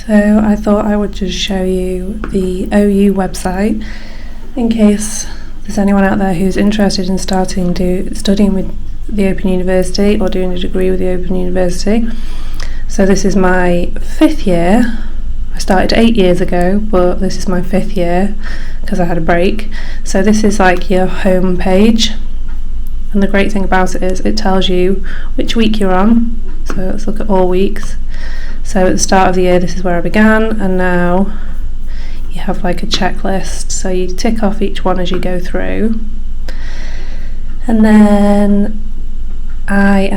So I thought I would just show you the OU website in case there's anyone out there who's interested in studying with the Open University or doing a degree with the Open University. So this is my 5th year. I started 8 years ago, but this is my 5th year because I had a break. So this is like your home page, and the great thing about it is it tells you which week you're on. So let's look at all weeks. So at the start of the year, this is where I began, and now you have like a checklist, so you tick off each one as you go through. And then I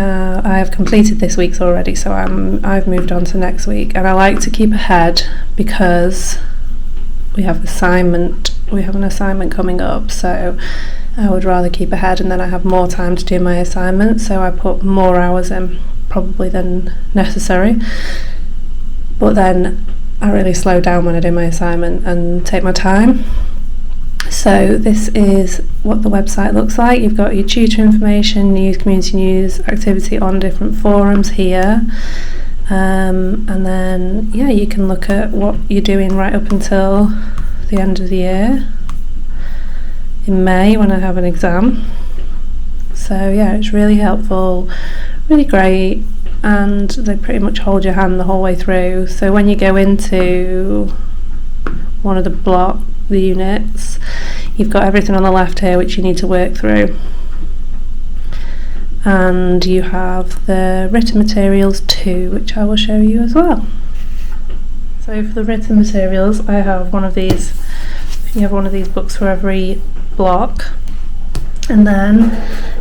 have completed this week's already, so I've moved on to next week, and I like to keep ahead because we have an assignment coming up, so I would rather keep ahead, and then I have more time to do my assignment, so I put more hours in probably than necessary. But then I really slow down when I do my assignment and take my time. So this is what the website looks like. You've got your tutor information, news, community news, activity on different forums here. And then, yeah, you can look at what you're doing right up until the end of the year. In May, when I have an exam. So yeah, it's really helpful, really great, and they pretty much hold your hand the whole way through. So when you go into one of the units, you've got everything on the left here which you need to work through, and you have the written materials too, which I will show you as well. So for the written materials, I have one of these. You have one of these books for every block, and then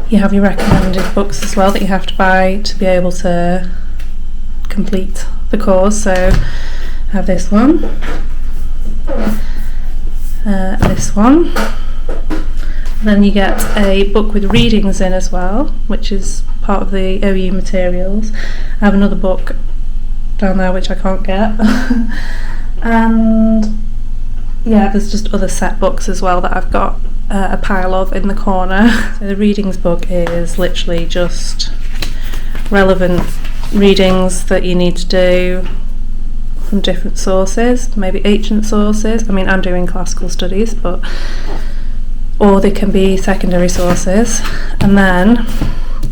you have your recommended books as well that you have to buy to be able to complete the course. So I have this one, this one, and then you get a book with readings in as well, which is part of the OU materials. I have another book down there which I can't get and yeah, there's just other set books as well that I've got a pile of in the corner. So the readings book is literally just relevant readings that you need to do from different sources, maybe ancient sources. I mean, I'm doing classical studies, or they can be secondary sources. And then,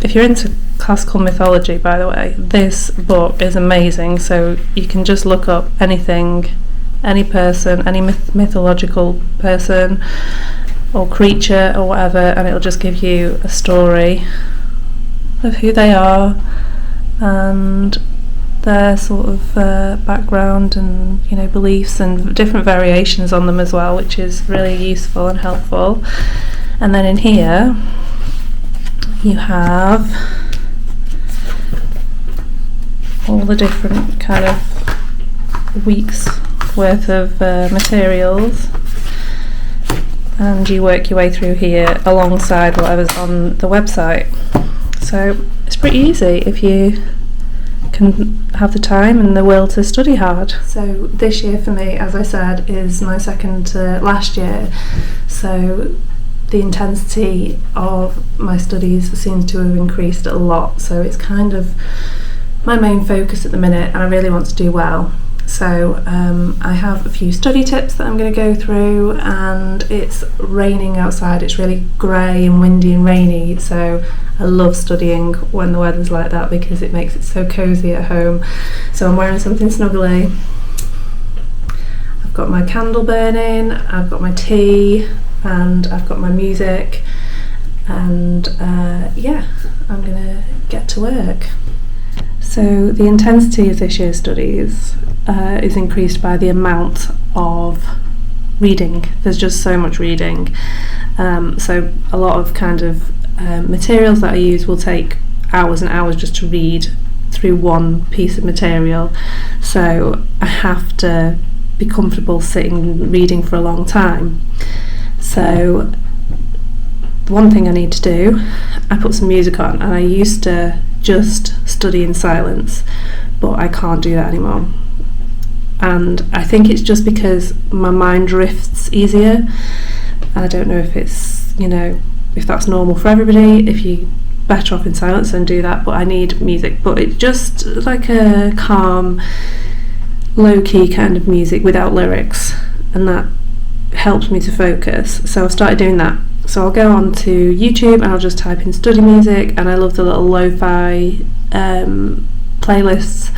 if you're into classical mythology, by the way, this book is amazing. So you can just look up anything, any person, any mythological person or creature or whatever, and it'll just give you a story of who they are and their sort of background and, you know, beliefs and different variations on them as well, which is really useful and helpful. And then in here you have all the different kind of weeks worth of materials, and you work your way through here alongside whatever's on the website. So it's pretty easy if you can have the time and the will to study hard. So this year for me, as I said, is my second to last year, so the intensity of my studies seems to have increased a lot, so it's kind of my main focus at the minute, and I really want to do well. So I have a few study tips that I'm going to go through, and it's raining outside. It's really grey and windy and rainy, so I love studying when the weather's like that because it makes it so cosy at home. So I'm wearing something snuggly. I've got my candle burning, I've got my tea, and I've got my music, and yeah, I'm going to get to work. So the intensity of this year's studies is increased by the amount of reading. There's just so much reading. So a lot of kind of materials that I use will take hours and hours just to read through one piece of material. So I have to be comfortable sitting reading for a long time. So the one thing I need to do, I put some music on, and I used to just study in silence, but I can't do that anymore. And I think it's just because my mind drifts easier. I don't know if it's, you know, if that's normal for everybody, if you better off in silence and do that, but I need music. But it's just like a calm, low-key kind of music without lyrics, and that helps me to focus. So I've started doing that. So I'll go on to YouTube and I'll just type in study music, and I love the little lo-fi playlists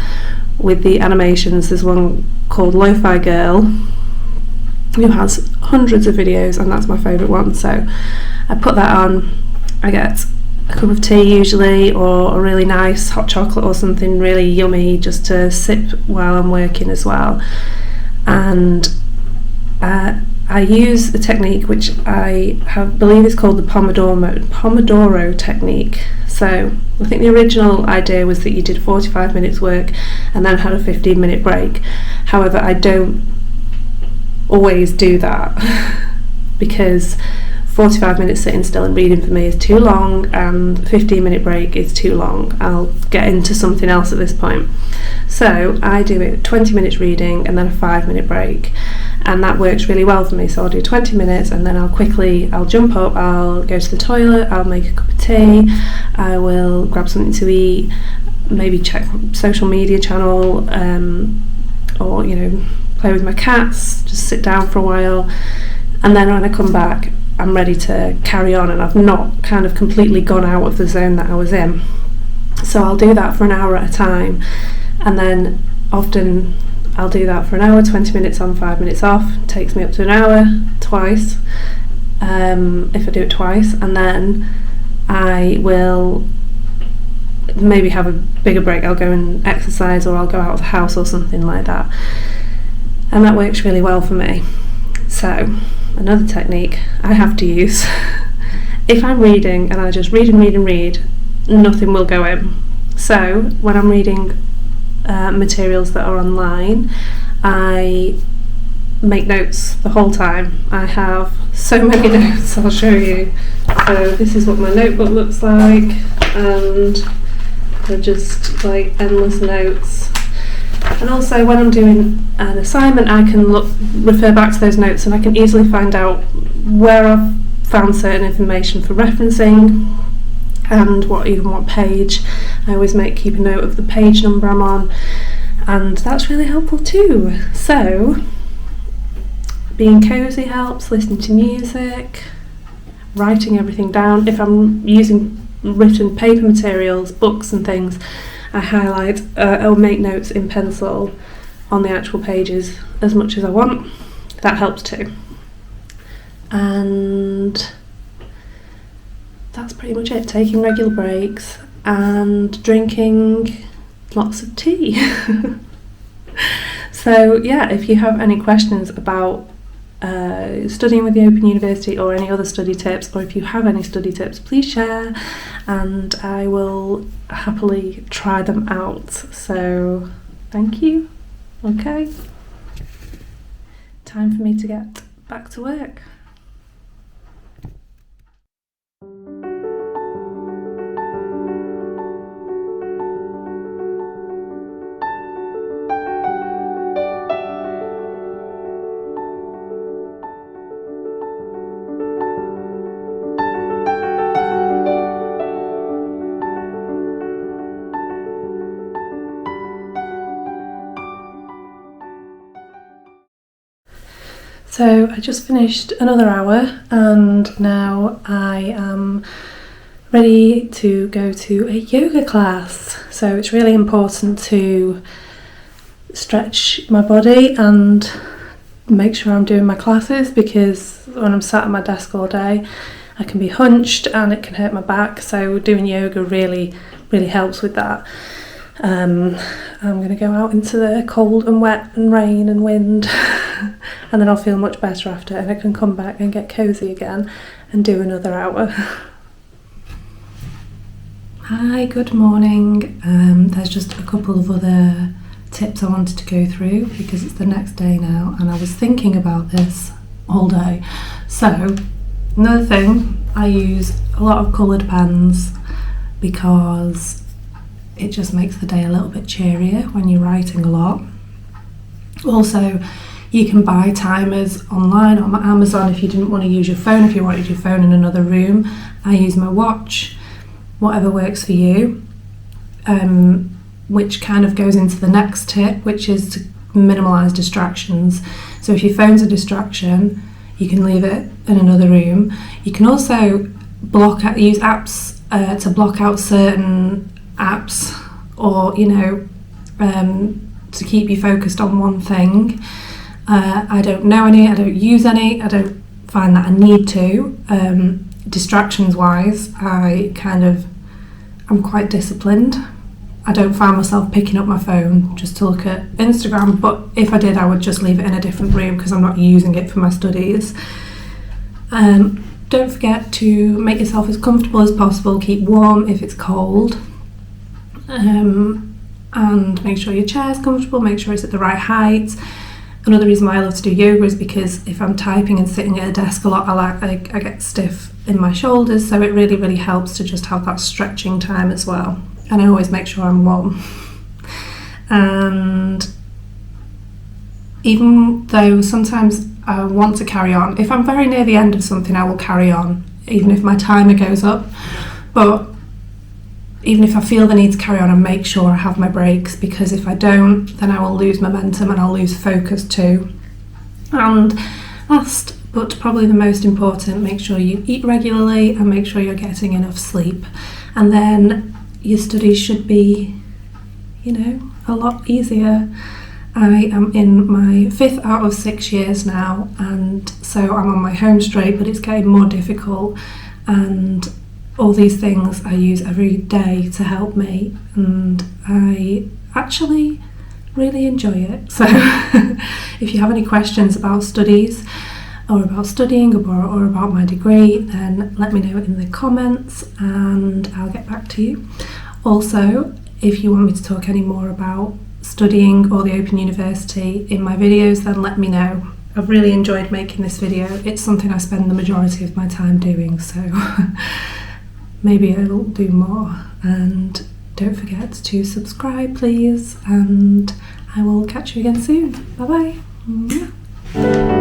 with the animations. There's one called Lo-Fi Girl who has hundreds of videos, and that's my favourite one. So I put that on. I get a cup of tea usually, or a really nice hot chocolate or something really yummy just to sip while I'm working as well. And I use a technique which I believe is called the Pomodoro technique. So I think the original idea was that you did 45 minutes work and then had a 15-minute break. However, I don't always do that because 45 minutes sitting still and reading for me is too long, and 15-minute break is too long. I'll get into something else at this point. So I do it 20 minutes reading and then a 5-minute break, and that works really well for me. So I'll do 20 minutes and then I'll jump up, I'll go to the toilet, I'll make a cup of tea, I will grab something to eat, maybe check social media channel, or play with my cats, just sit down for a while, and then when I come back I'm ready to carry on, and I've not kind of completely gone out of the zone that I was in. So I'll do that for an hour at a time, and then often I'll do that for an hour, 20 minutes on, 5 minutes off. It takes me up to an hour twice, if I do it twice, and then I will maybe have a bigger break. I'll go and exercise, or I'll go out of the house or something like that, and that works really well for me. So another technique I have to use if I'm reading and I just read and read and read, nothing will go in. So when I'm reading materials that are online, I make notes the whole time. I have so many notes, I'll show you. So this is what my notebook looks like, and they're just like endless notes. And also when I'm doing an assignment, I can refer back to those notes, and I can easily find out where I've found certain information for referencing, and what page. I always keep a note of the page number I'm on, and that's really helpful too. So being cosy helps, listening to music, writing everything down. If I'm using written paper materials, books and things, I highlight or make notes in pencil on the actual pages as much as I want. That helps too. And that's pretty much it. Taking regular breaks and drinking lots of tea. So yeah, if you have any questions about studying with the Open University or any other study tips, or if you have any study tips, please share and I will happily try them out. So thank you. Okay, time for me to get back to work. So I just finished another hour, and now I am ready to go to a yoga class. So it's really important to stretch my body and make sure I'm doing my classes, because when I'm sat at my desk all day I can be hunched and it can hurt my back. So doing yoga really helps with that. I'm going to go out into the cold and wet and rain and wind and then I'll feel much better after, and I can come back and get cosy again and do another hour. Hi, good morning. There's just a couple of other tips I wanted to go through because it's the next day now and I was thinking about this all day. So another thing, I use a lot of coloured pens because it just makes the day a little bit cheerier when you're writing a lot. Also, you can buy timers online on Amazon if you didn't want to use your phone, if you wanted your phone in another room. I use my watch, whatever works for you, which kind of goes into the next tip, which is to minimise distractions. So if your phone's a distraction, you can leave it in another room. You can also use apps to block out certain apps, or to keep you focused on one thing. I don't know any, I don't use any, I don't find that I need to. Distractions wise, I'm quite disciplined. I don't find myself picking up my phone just to look at Instagram, but if I did, I would just leave it in a different room because I'm not using it for my studies. Don't forget to make yourself as comfortable as possible, keep warm if it's cold, and make sure your chair's comfortable, make sure it's at the right height. Another reason why I love to do yoga is because if I'm typing and sitting at a desk a lot, I get stiff in my shoulders, so it really, really helps to just have that stretching time as well. And I always make sure I'm warm. And even though sometimes I want to carry on, if I'm very near the end of something, I will carry on, even if my timer goes up. But even if I feel the need to carry on, I make sure I have my breaks, because if I don't, then I will lose momentum and I'll lose focus too. And last, but probably the most important, make sure you eat regularly and make sure you're getting enough sleep. And then your studies should be, a lot easier. I am in my 5th out of 6 years now, and so I'm on my home straight, but it's getting more difficult, and all these things I use every day to help me, and I actually really enjoy it. So if you have any questions about studies or about studying or about my degree, then let me know in the comments and I'll get back to you. Also, if you want me to talk any more about studying or the Open University in my videos, then let me know. I've really enjoyed making this video. It's something I spend the majority of my time doing, so maybe I'll do more. And don't forget to subscribe, please, and I will catch you again soon. Bye bye.